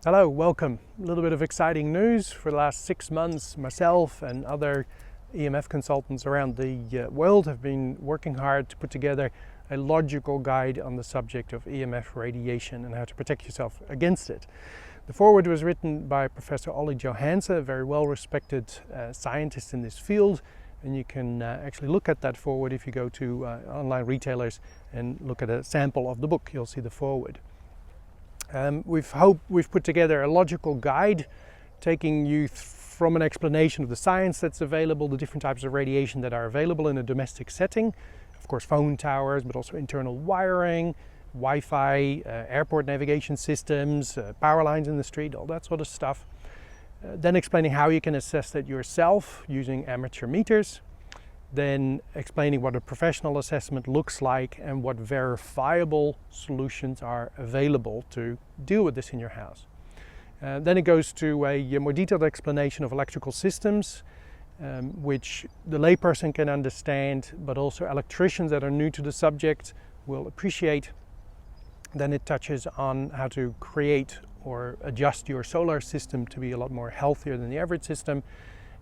Hello, welcome. A little bit of exciting news. For the last 6 months, myself and other EMF consultants around the world have been working hard to put together a logical guide on the subject of EMF radiation and how to protect yourself against it. The foreword was written by Professor 𝗟ecie 𝗄𝗏, a very well-respected scientist in this field, and you can actually look at that foreword if you go to online retailers and look at a sample of the book. You'll see the foreword. We've put together a logical guide taking you from an explanation of the science that's available, the different types of radiation that are available in a domestic setting, of course phone towers, but also internal wiring, Wi-Fi, airport navigation systems, power lines in the street, all that sort of stuff. Then explaining how you can assess that yourself using amateur meters. Then explaining what a professional assessment looks like and what verifiable solutions are available to deal with this in your house. Then it goes to a more detailed explanation of electrical systems, which the layperson can understand, but also electricians that are new to the subject will appreciate. Then it touches on how to create or adjust your solar system to be a lot more healthier than the average system.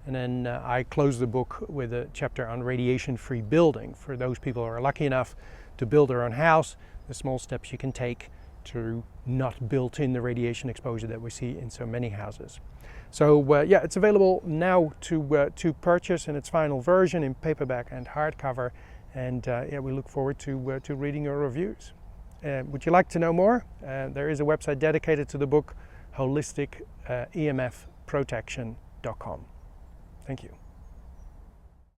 And then I close the book with a chapter on radiation-free building for those people who are lucky enough to build their own house, the small steps you can take to not build in the radiation exposure that we see in so many houses. So yeah, it's available now to purchase in its final version in paperback and hardcover, and yeah, we look forward to reading your reviews. Would you like to know more? There is a website dedicated to the book, Holistic EMF Protection.com. Thank you.